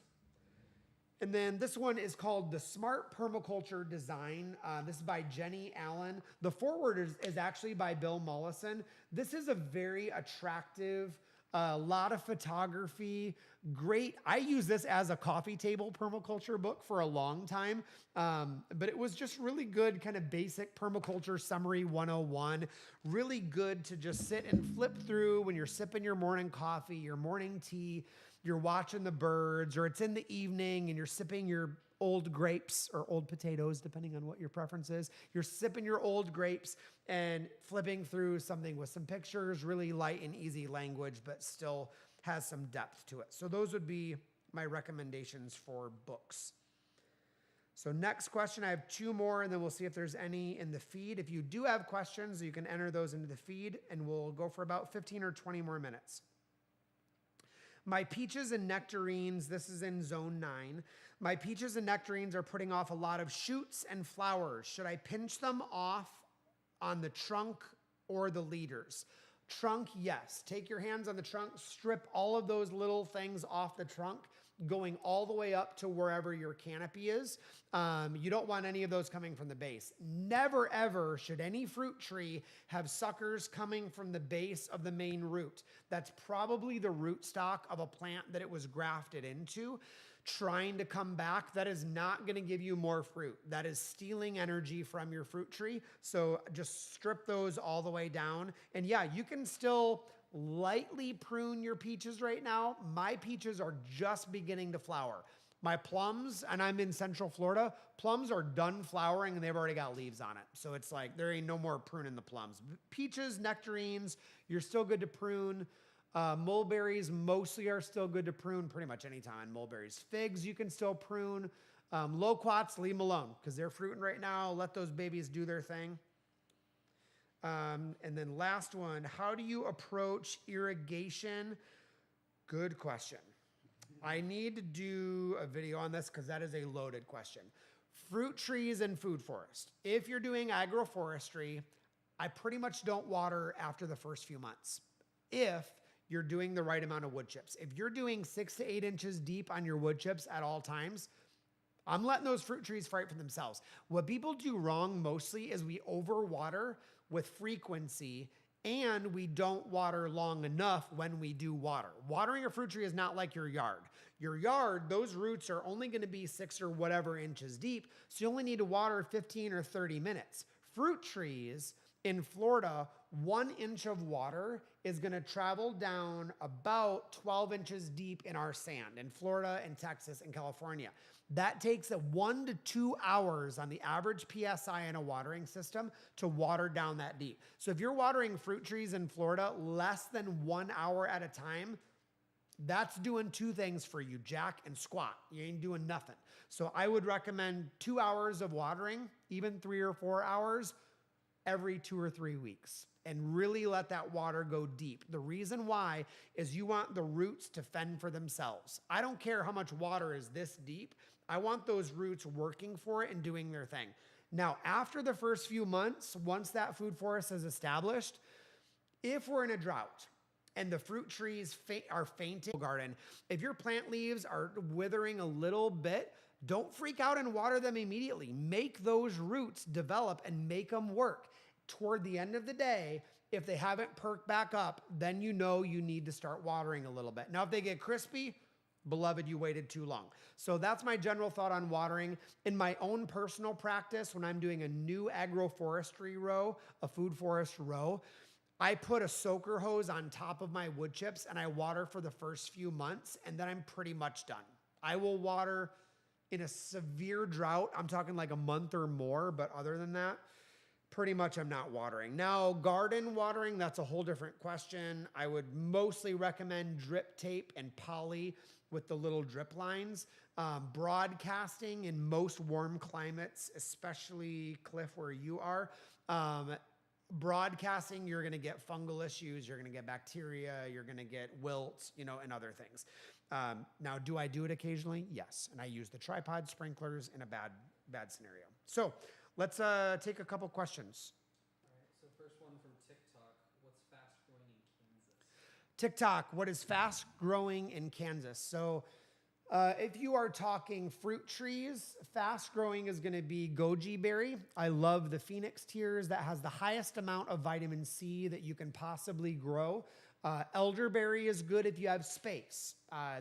And then this one is called The Smart Permaculture Design. This is by Jenny Allen. The foreword is actually by Bill Mollison. This is a very attractive, a lot of photography, great. I use this as a coffee table permaculture book for a long time, but it was just really good, kind of basic permaculture summary 101. Really good to just sit and flip through when you're sipping your morning coffee, your morning tea, you're watching the birds, or it's in the evening and you're sipping your old grapes or old potatoes, depending on what your preference is. You're sipping your old grapes and flipping through something with some pictures, really light and easy language, but still has some depth to it. So those would be my recommendations for books. So next question, I have 2 more, and then we'll see if there's any in the feed. If you do have questions, you can enter those into the feed, and we'll go for about 15 or 20 more minutes. My peaches and nectarines, this is in zone 9. My peaches and nectarines are putting off a lot of shoots and flowers. Should I pinch them off on the trunk or the leaders? Trunk, yes. Take your hands on the trunk, strip all of those little things off the trunk, going all the way up to wherever your canopy is. You don't want any of those coming from the base. Never, ever should any fruit tree have suckers coming from the base of the main root. That's probably the rootstock of a plant that it was grafted into, trying to come back. That is not going to give you more fruit. That is stealing energy from your fruit tree. So just strip those all the way down. And yeah, you can still lightly prune your peaches right now. My peaches are just beginning to flower. My plums, and I'm in Central Florida, plums are done flowering and they've already got leaves on it. So it's like there ain't no more pruning the plums. Peaches, nectarines, you're still good to prune. Mulberries mostly are still good to prune pretty much any time. Mulberries. Figs you can still prune. Loquats, leave them alone because they're fruiting right now. Let those babies do their thing. And then last one, how do you approach irrigation? Good question. I need to do a video on this because that is a loaded question. Fruit trees and food forest. If you're doing agroforestry, I pretty much don't water after the first few months. If you're doing the right amount of wood chips. If you're doing 6 to 8 inches deep on your wood chips at all times, I'm letting those fruit trees fight for themselves. What people do wrong mostly is we overwater with frequency and we don't water long enough when we do water. Watering a fruit tree is not like your yard. Your yard, those roots are only going to be 6 or whatever inches deep, so you only need to water 15 or 30 minutes. Fruit trees in Florida, 1 inch of water is going to travel down about 12 inches deep in our sand in Florida and Texas and California. That takes 1 to 2 hours on the average PSI in a watering system to water down that deep. So if you're watering fruit trees in Florida less than 1 hour at a time, that's doing 2 things for you, jack and squat. You ain't doing nothing. So I would recommend 2 hours of watering, even 3 or 4 hours every 2 or 3 weeks, and really let that water go deep. The reason why is you want the roots to fend for themselves. I don't care how much water is this deep. I want those roots working for it and doing their thing. Now, after the first few months, once that food forest is established, if we're in a drought and the fruit trees are fainting garden, if your plant leaves are withering a little bit, don't freak out and water them immediately. Make those roots develop and make them work. Toward the end of the day, if they haven't perked back up, then you know you need to start watering a little bit. Now, if they get crispy, beloved, you waited too long. So that's my general thought on watering. In my own personal practice, when I'm doing a new agroforestry row, a food forest row, I put a soaker hose on top of my wood chips and I water for the first few months, and then I'm pretty much done. I will water in a severe drought. I'm talking like a month or more, but other than that, pretty much I'm not watering. Now, garden watering, that's a whole different question. I would mostly recommend drip tape and poly with the little drip lines. Broadcasting in most warm climates, especially Cliff where you are, broadcasting, you're going to get fungal issues, you're going to get bacteria, you're going to get wilt, and other things. Now, do I do it occasionally? Yes. And I use the tripod sprinklers in a bad scenario. So let's take a couple questions. All right. So first one from TikTok. What's fast growing in Kansas? TikTok, what is fast growing in Kansas? So if you are talking fruit trees, fast growing is going to be goji berry. I love the Phoenix Tears. That has the highest amount of vitamin C that you can possibly grow. Elderberry is good if you have space.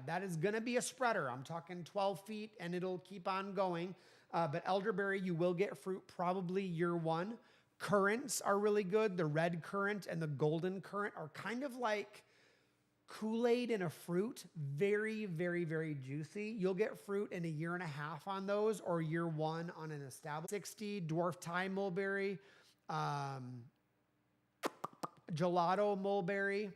That is going to be a spreader. I'm talking 12 feet and it'll keep on going. But elderberry, you will get fruit probably year one. Currants are really good. The red currant and the golden currant are kind of like Kool-Aid in a fruit. Very, very, very juicy. You'll get fruit in a year and a half on those, or year one on an established 60. Dwarf Thai mulberry, gelato mulberry.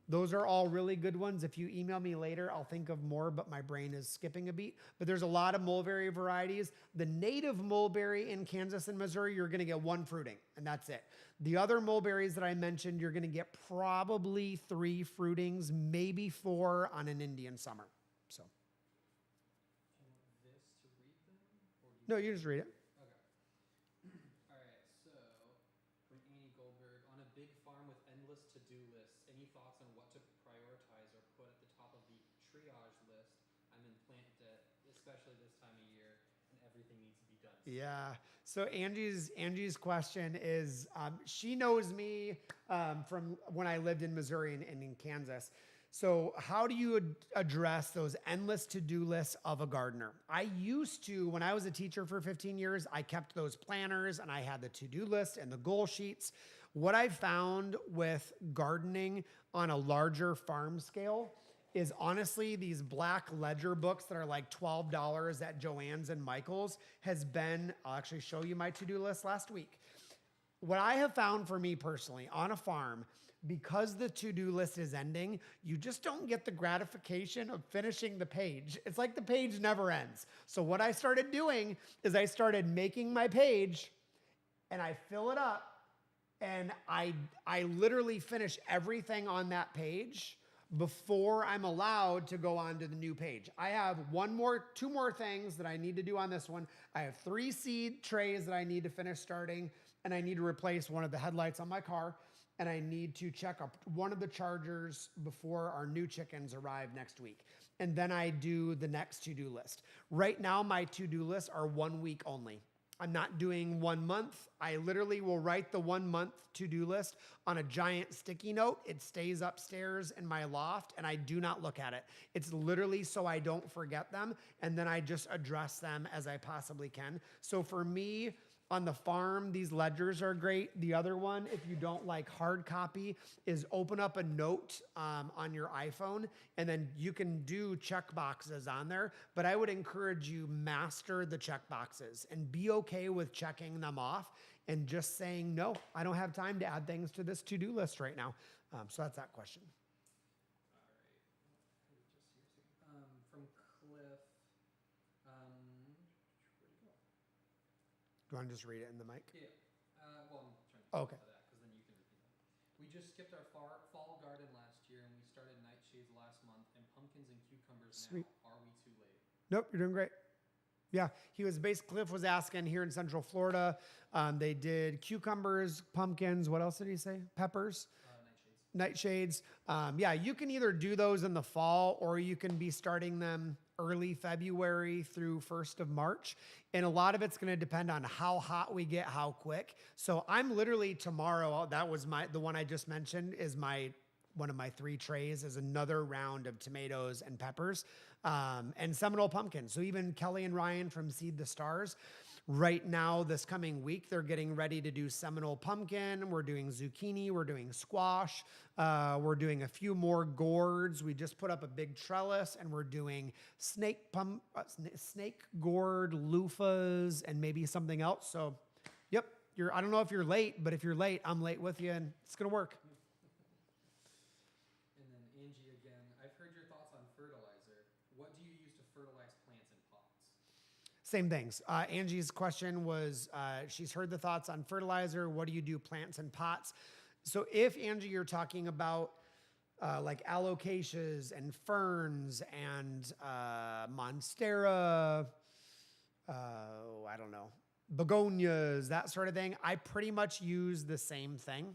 Those are all really good ones. If you email me later, I'll think of more, but my brain is skipping a beat. But there's a lot of mulberry varieties. The native mulberry in Kansas and Missouri, you're going to get one fruiting, and that's it. The other mulberries that I mentioned, you're going to get probably 3 fruitings, maybe 4 on an Indian summer. So. Do you want this to read them? Or do you No, you just read it. Okay. All right. So from Annie Goldberg, on a big farm with endless to-do lists, any thoughts on what to prioritize or put at the top of the triage list? I'm in plant debt, especially this time of year, and everything needs to be done. Yeah. So Angie's question is, she knows me from when I lived in Missouri and in Kansas. So how do you address those endless to-do lists of a gardener? I used to, when I was a teacher for 15 years, I kept those planners and I had the to-do list and the goal sheets. What I found with gardening on a larger farm scale is honestly these black ledger books that are like $12 at Joann's and Michael's has been, I'll actually show you my to-do list last week. What I have found for me personally on a farm, because the to-do list is ending, you just don't get the gratification of finishing the page. It's like the page never ends. So what I started doing is I started making my page and I fill it up and I literally finish everything on that page before I'm allowed to go on to the new page. I have 2 more things that I need to do on this one. I have 3 seed trays that I need to finish starting, and I need to replace one of the headlights on my car, and I need to check up one of the chargers before our new chickens arrive next week. And then I do the next to-do list. Right now, my to-do lists are 1 week only. I'm not doing 1 month. I literally will write the 1 month to-do list on a giant sticky note. It stays upstairs in my loft and I do not look at it. It's literally so I don't forget them. And then I just address them as I possibly can. So for me, on the farm, these ledgers are great. The other one, if you don't like hard copy, is open up a note on your iPhone, and then you can do check boxes on there. But I would encourage you master the check boxes and be okay with checking them off and just saying, no, I don't have time to add things to this to-do list right now. So that's that question. All right. From Cliff. Where'd it go? Do you want to just read it in the mic? Yeah. Well, I'm trying to Okay. that because then you can repeat them. We just skipped our fall garden last year and we started nightshades last month and pumpkins and cucumbers Sweet. now. Are we too late? Nope, you're doing great. Yeah, Cliff was asking here in Central Florida, they did cucumbers, pumpkins, what else did he say? Peppers? Nightshades. Nightshades. Yeah, you can either do those in the fall or you can be starting them early February through 1st of March. And a lot of it's going to depend on how hot we get, how quick. So I'm literally tomorrow, that was the one I just mentioned is one of my 3 trays is another round of tomatoes and peppers and Seminole pumpkins. So even Kelly and Ryan from Seed the Stars, right now, this coming week, they're getting ready to do Seminole pumpkin. We're doing zucchini. We're doing squash. We're doing a few more gourds. We just put up a big trellis, and we're doing snake gourd, loofahs, and maybe something else. So, yep, I don't know if you're late, but if you're late, I'm late with you, and it's going to work. And then Angie again. I've heard your thoughts on fertilizer. What do you use to fertilize plants in pots? Same things. Angie's question was, she's heard the thoughts on fertilizer. What do you do, plants and pots? So if, Angie, you're talking about like alocasias and ferns and monstera, I don't know, begonias, that sort of thing, I pretty much use the same thing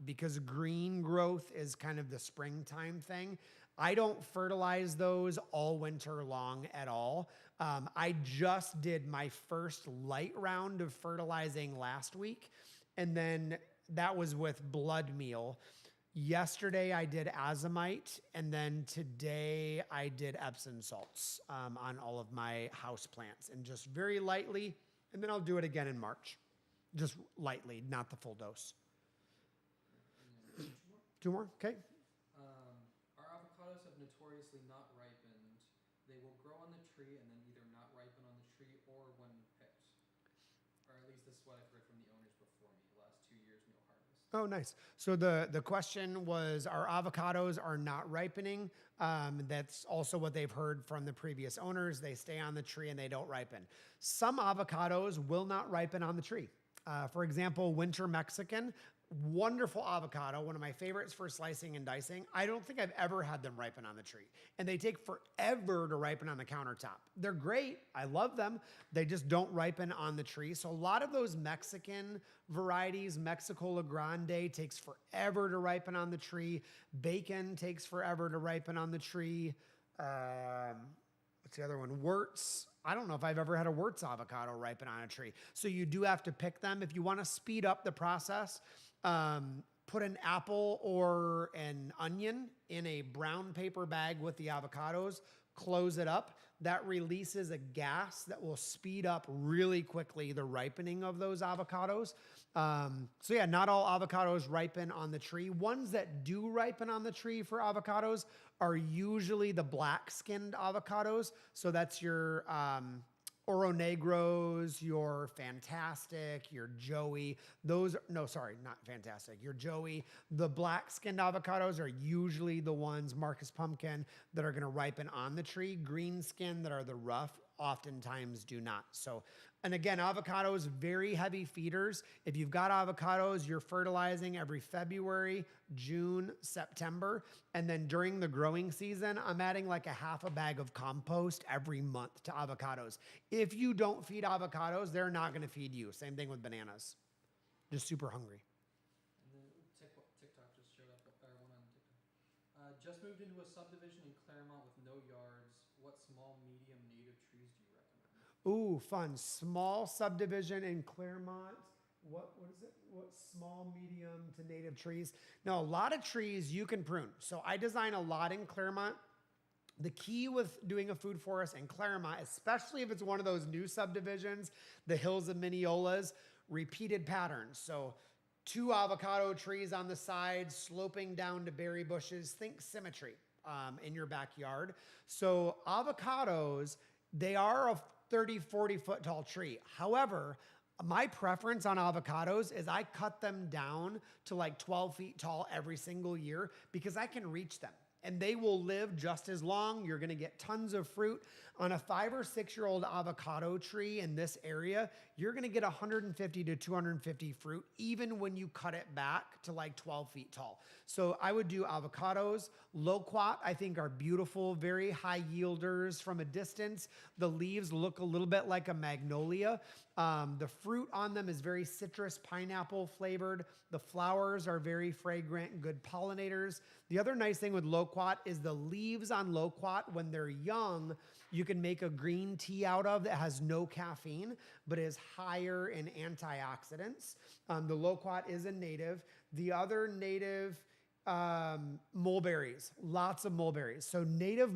because green growth is kind of the springtime thing. I don't fertilize those all winter long at all. I just did my first light round of fertilizing last week, and then that was with blood meal. Yesterday I did azomite, and then today I did Epsom salts on all of my house plants, and just very lightly, and then I'll do it again in March. Just lightly, not the full dose. Two more? Okay. Our avocados have notoriously not ripened. They will grow on the tree and then either not ripen on the tree or when picked. Or at least this is what I've heard from the owners before me. The last 2 years, no harvest. Oh, nice. So the question was, our avocados are not ripening. That's also what they've heard from the previous owners. They stay on the tree and they don't ripen. Some avocados will not ripen on the tree. For example, Winter Mexican, wonderful avocado, one of my favorites for slicing and dicing. I don't think I've ever had them ripen on the tree. And they take forever to ripen on the countertop. They're great. I love them. They just don't ripen on the tree. So a lot of those Mexican varieties, Mexico La Grande takes forever to ripen on the tree. Bacon takes forever to ripen on the tree. What's the other one? Wurtz. I don't know if I've ever had a Wurtz avocado ripen on a tree. So you do have to pick them. If you want to speed up the process, put an apple or an onion in a brown paper bag with the avocados, close it up. That releases a gas that will speed up really quickly the ripening of those avocados. So yeah, not all avocados ripen on the tree. Ones that do ripen on the tree for avocados are usually the black-skinned avocados. So that's your Oro Negros, your Fantastic, your Joey. Not Fantastic, your Joey. The black-skinned avocados are usually the ones, Marcus Pumpkin, that are going to ripen on the tree. Green skin that are the rough oftentimes do not. So, and again, avocados, very heavy feeders. If you've got avocados, you're fertilizing every February, June, September. And then during the growing season, I'm adding like a half a bag of compost every month to avocados. If you don't feed avocados, they're not going to feed you. Same thing with bananas. Just super hungry. And then TikTok just showed up, or one on TikTok. Just moved into a subdivision in Claremont with no yards. What small, medium, native trees do you recommend? Ooh, fun. Small subdivision in Claremont. What is it? What small, medium to native trees? Now, a lot of trees you can prune. So I design a lot in Claremont. The key with doing a food forest in Claremont, especially if it's one of those new subdivisions, the Hills of Mineolas, repeated patterns. So 2 avocado trees on the side, sloping down to berry bushes. Think symmetry in your backyard. So avocados, they are a 30, 40 foot tall tree. However, my preference on avocados is I cut them down to like 12 feet tall every single year because I can reach them and they will live just as long. You're going to get tons of fruit. On a 5 or 6 year old avocado tree in this area, you're going to get 150 to 250 fruit, even when you cut it back to like 12 feet tall. So I would do avocados. Loquat, I think, are beautiful, very high yielders from a distance. The leaves look a little bit like a magnolia. The fruit on them is very citrus, pineapple flavored. The flowers are very fragrant, good pollinators. The other nice thing with loquat is the leaves on loquat, when they're young, you can make a green tea out of that has no caffeine, but is higher in antioxidants. The loquat is a native. The other native, mulberries, lots of mulberries. So native,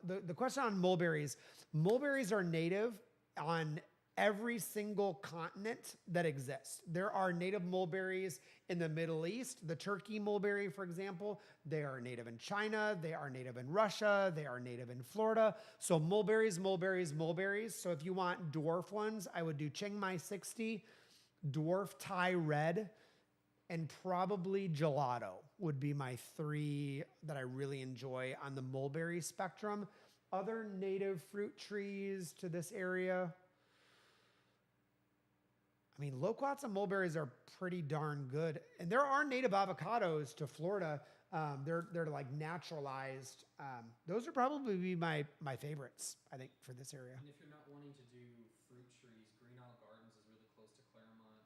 the question on mulberries are native on every single continent that exists. There are native mulberries in the Middle East. The Turkey mulberry, for example, they are native in China. They are native in Russia. They are native in Florida. So mulberries. So if you want dwarf ones, I would do Chiang Mai 60, dwarf Thai red, and probably gelato would be my 3 that I really enjoy on the mulberry spectrum. other native fruit trees to this area. I mean, loquats and mulberries are pretty darn good. And there are native avocados to Florida. They're like naturalized. Those would probably be my favorites, I think, for this area. And if you're not wanting to do fruit trees, Green Isle Gardens is really close to Claremont.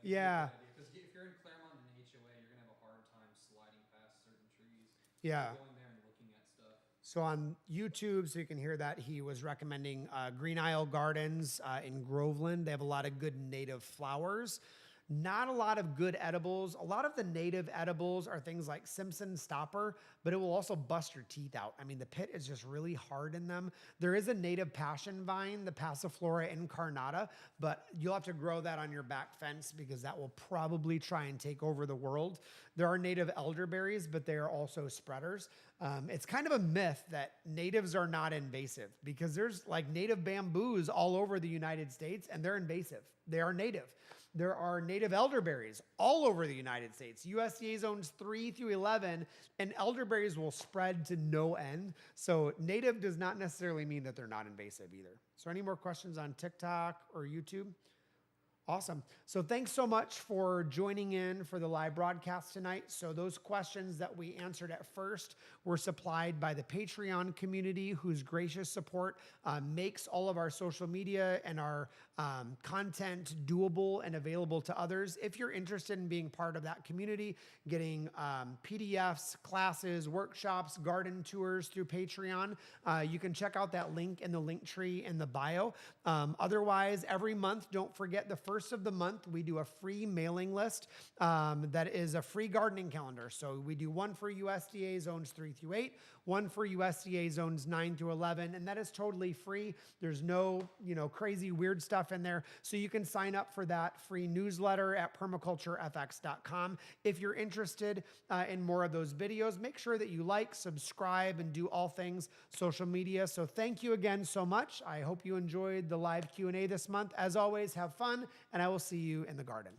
Yeah. Because if you're in Claremont in an HOA, you're gonna have a hard time sliding past certain trees. Yeah. Going there and looking at stuff. So on YouTube, so you can hear that, he was recommending Green Isle Gardens in Groveland. They have a lot of good native flowers. Not a lot of good edibles. A lot of the native edibles are things like Simpson Stopper, but it will also bust your teeth out. I mean, the pit is just really hard in them. There is a native passion vine, the Passiflora incarnata, but you'll have to grow that on your back fence because that will probably try and take over the world. There are native elderberries, but they are also spreaders. It's kind of a myth that natives are not invasive because there's like native bamboos all over the United States and they're invasive. They are native. There are native elderberries all over the United States. USDA zones 3 through 11, and elderberries will spread to no end. So native does not necessarily mean that they're not invasive either. So any more questions on TikTok or YouTube? Awesome. So thanks so much for joining in for the live broadcast tonight. So those questions that we answered at first were supplied by the Patreon community, whose gracious support makes all of our social media and our content doable and available to others. If you're interested in being part of that community, getting PDFs, classes, workshops, garden tours through Patreon, you can check out that link in the link tree in the bio. Otherwise, every month, don't forget the first of the month, we do a free mailing list that is a free gardening calendar. So we do one for USDA zones 3 through 8, one for USDA zones 9 through 11, and that is totally free. There's no, crazy weird stuff in there. So you can sign up for that free newsletter at permaculturefx.com. If you're interested in more of those videos, make sure that you like, subscribe, and do all things social media. So thank you again so much. I hope you enjoyed the live Q&A this month. As always, have fun, and I will see you in the garden.